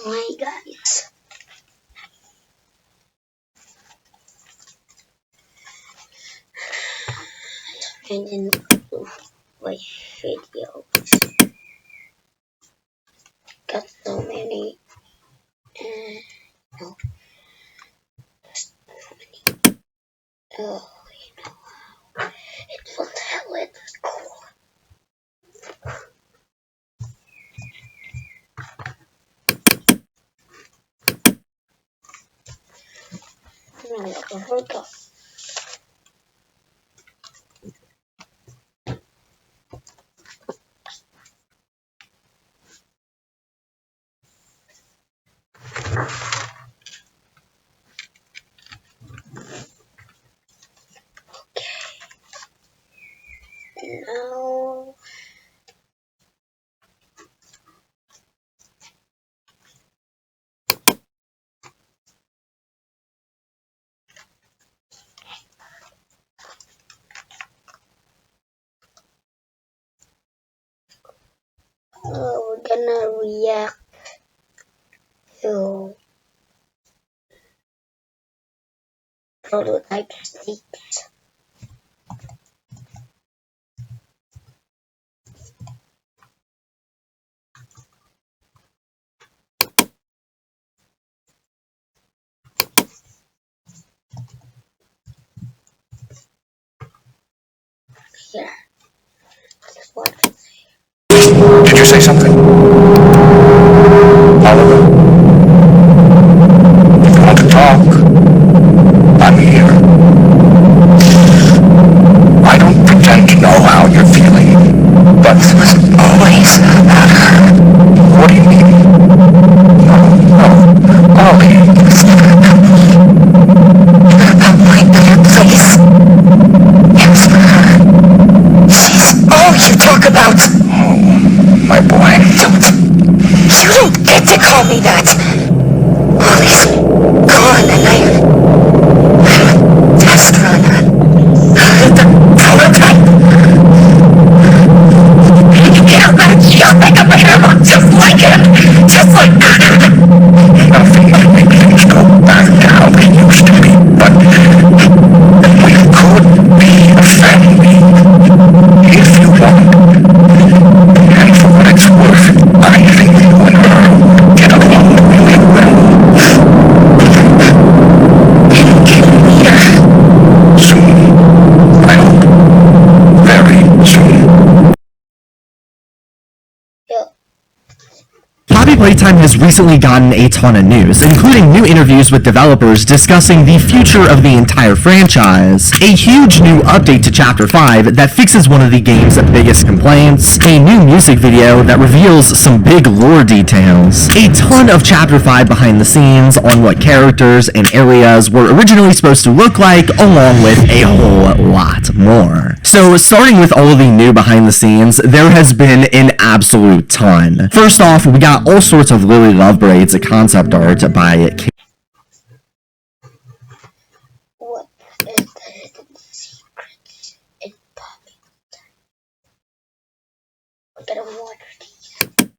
Hi guys. And then my videos got so many no just so many you know how it will tell it cool. No, I forgot. Now we're gonna react to prototype sticks. Here, this is what I say. Did you say something? Oliver? If you want to talk, I'm here. I don't pretend to know how you're feeling, but it was always about her. What do you mean? No, Ollie. I'll find another place. It's for her. She's all you talk about. Oh, my boy. You don't get to call me that. Ollie's gone and I have a test run on the prototype. You're jumping up a hammer just like him. Just like nothing can make things go back to how they used to be, but we could be a family if you want. And for what it's worth, I think you and her get along really well. It'll get here soon. I hope. Very soon. Yeah. Poppy Playtime has recently gotten a ton of news, including new interviews with developers discussing the future of the entire franchise, a huge new update to Chapter 5 that fixes one of the game's biggest complaints, a new music video that reveals some big lore details, a ton of Chapter 5 behind the scenes on what characters and areas were originally supposed to look like, along with a whole lot more. So, starting with all of the new behind the scenes, there has been an absolute ton. First off, we got all sorts of Lily Lovebraid's concept art by What is the hidden secrets in Poppy Playtime? We're gonna water these.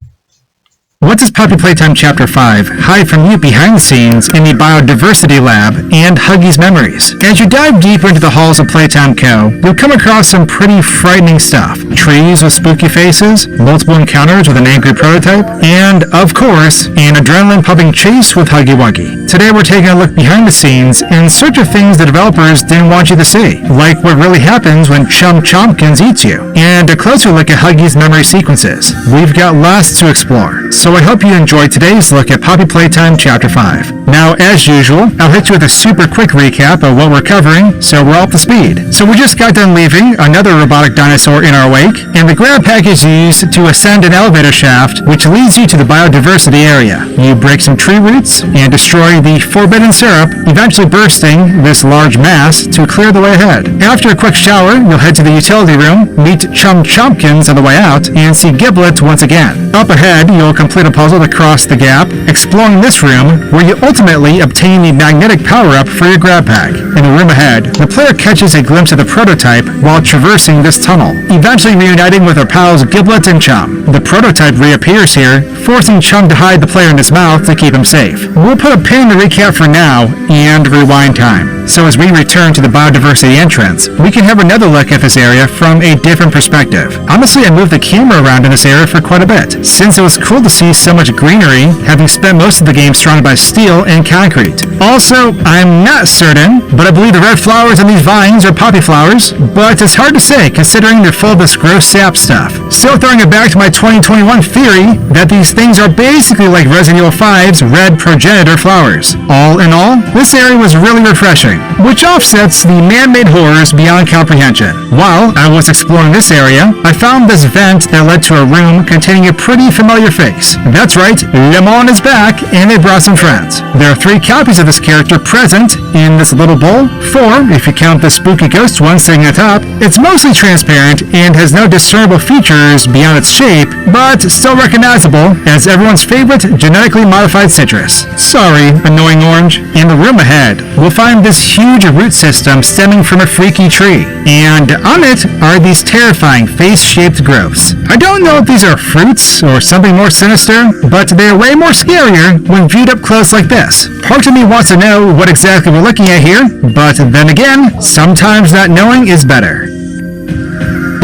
What does Poppy Playtime Chapter 5 hide from you behind the scenes in the Biodiversity Lab and Huggy's memories? As you dive deeper into the halls of Playtime Co., you'll come across some pretty frightening stuff. Trees with spooky faces, multiple encounters with an angry prototype, and, of course, an adrenaline-pumping chase with Huggy Wuggy. Today we're taking a look behind the scenes in search of things the developers didn't want you to see, like what really happens when Chum Chompkins eats you, and a closer look at Huggy's memory sequences. We've got lots to explore, so I hope you enjoyed today's look at Poppy Playtime Chapter 5. Now, as usual, I'll hit you with a super quick recap of what we're covering, so we're up to speed. So we just got done leaving another robotic dinosaur in our wake, and the grab pack is used to ascend an elevator shaft, which leads you to the biodiversity area. You break some tree roots, and destroy the forbidden syrup, eventually bursting this large mass to clear the way ahead. After a quick shower, you'll head to the utility room, meet Chum Chompkins on the way out, and see Giblet once again. Up ahead, you'll complete a puzzle to cross the gap, exploring this room, where you ultimately obtain the magnetic power-up for your grab pack. In the room ahead, the player catches a glimpse of the prototype while traversing this tunnel, eventually reuniting with our pals Giblet and Chum. The prototype reappears here, forcing Chung to hide the player in his mouth to keep him safe. We'll put a pin in the recap for now, and rewind time. So as we return to the biodiversity entrance, we can have another look at this area from a different perspective. Honestly, I moved the camera around in this area for quite a bit, since it was cool to see so much greenery, having spent most of the game surrounded by steel and concrete. Also, I'm not certain, but I believe the red flowers on these vines are poppy flowers, but it's hard to say considering they're full of this gross sap stuff. Still throwing it back to my 2021 theory that these things are basically like Resident Evil 5's red progenitor flowers. All in all, this area was really refreshing, which offsets the man-made horrors beyond comprehension. While I was exploring this area, I found this vent that led to a room containing a pretty familiar face. That's right, Lemon is back, and they brought some friends. There are 3 copies of this character present in this little bowl, 4 if you count the spooky ghost one sitting at top. It's mostly transparent and has no discernible features beyond its shape, but still recognizable as everyone's favorite genetically modified citrus. Sorry, annoying orange. In the room ahead, we'll find this huge root system stemming from a freaky tree, and on it are these terrifying face-shaped growths. I don't know if these are fruits or something more sinister, but they are way more scarier when viewed up close like this. Part of me wants to know what exactly we're looking at here, but then again, sometimes not knowing is better.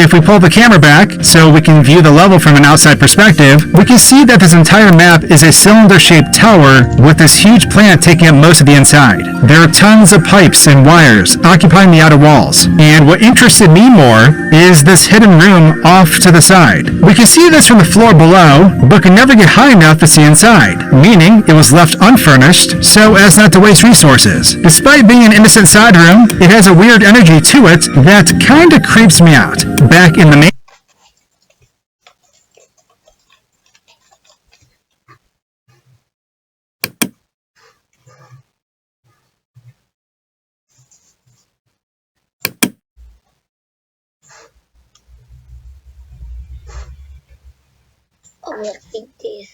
If we pull the camera back so we can view the level from an outside perspective, we can see that this entire map is a cylinder-shaped tower with this huge plant taking up most of the inside. There are tons of pipes and wires occupying the outer walls, and what interested me more is this hidden room off to the side. We can see this from the floor below, but can never get high enough to see inside, meaning it was left unfurnished so as not to waste resources. Despite being an innocent side room, it has a weird energy to it that kinda creeps me out. Back in the main Oh, look at this.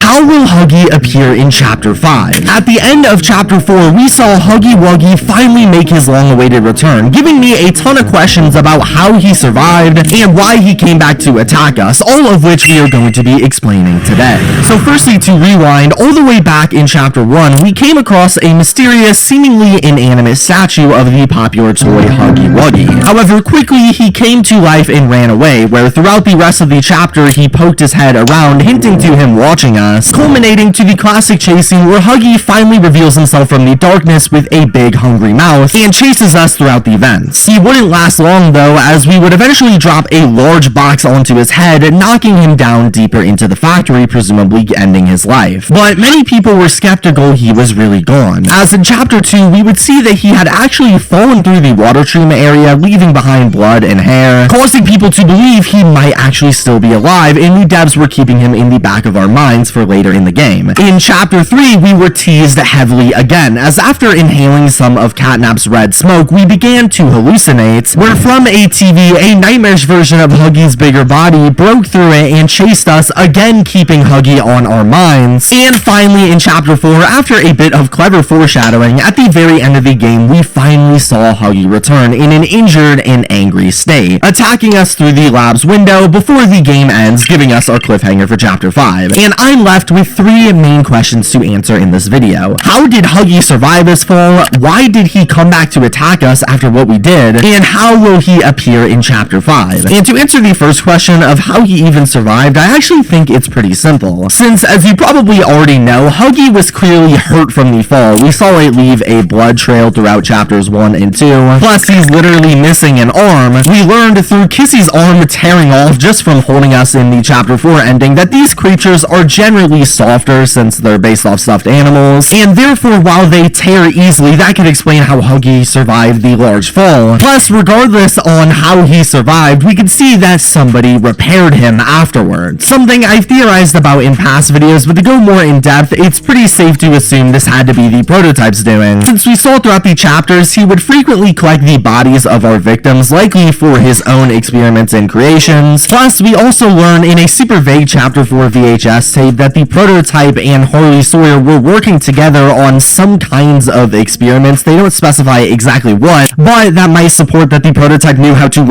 How will Huggy appear in Chapter 5? At the end of Chapter 4, we saw Huggy Wuggy finally make his long-awaited return, giving me a ton of questions about how he survived and why he came back to attack us, all of which we are going to be explaining today. So firstly, to rewind, all the way back in Chapter 1, we came across a mysterious, seemingly inanimate statue of the popular toy Huggy Wuggy. However, quickly he came to life and ran away, where throughout the rest of the chapter he poked his head around, hinting to him watching us, culminating to the classic chase scene where Huggy finally reveals himself from the darkness with a big hungry mouth and chases us throughout the events. He wouldn't last long though, as we would eventually drop a large box onto his head, knocking him down deeper into the factory, presumably ending his life. But many people were skeptical he was really gone, as in Chapter 2 we would see that he had actually fallen through the water treatment area, leaving behind blood and hair, causing people to believe he might actually still be alive, and the devs were keeping him in the back of our minds for later in the game. In Chapter 3, we were teased heavily again, as after inhaling some of Catnap's red smoke, we began to hallucinate, where from a TV, a nightmarish version of Huggy's bigger body broke through it and chased us, again keeping Huggy on our minds. And finally, in Chapter 4, after a bit of clever foreshadowing, at the very end of the game, we finally saw Huggy return in an injured and angry state, attacking us through the lab's window before the game ends, giving us our cliffhanger for Chapter 5. And I'm left with 3 main questions to answer in this video. How did Huggy survive this fall? Why did he come back to attack us after what we did? And how will he appear in Chapter 5? And to answer the first question of how he even survived, I actually think it's pretty simple. Since, as you probably already know, Huggy was clearly hurt from the fall. We saw it leave a blood trail throughout Chapters 1 and 2. Plus, he's literally missing an arm. We learned through Kissy's arm tearing off just from holding us in the Chapter 4 ending that these creatures are generally softer since they're based off stuffed animals, and therefore while they tear easily, that could explain how Huggy survived the large fall. Plus, regardless on how he survived, we could see that somebody repaired him afterwards. Something I've theorized about in past videos, but to go more in depth, it's pretty safe to assume this had to be the prototype's doing. Since we saw throughout the chapters, he would frequently collect the bodies of our victims, likely for his own experiments and creations. Plus, we also learn in a super vague Chapter 4 VHS tape that the prototype and Harley Sawyer were working together on some kinds of experiments. They don't specify exactly what, but that might support that the prototype knew how to work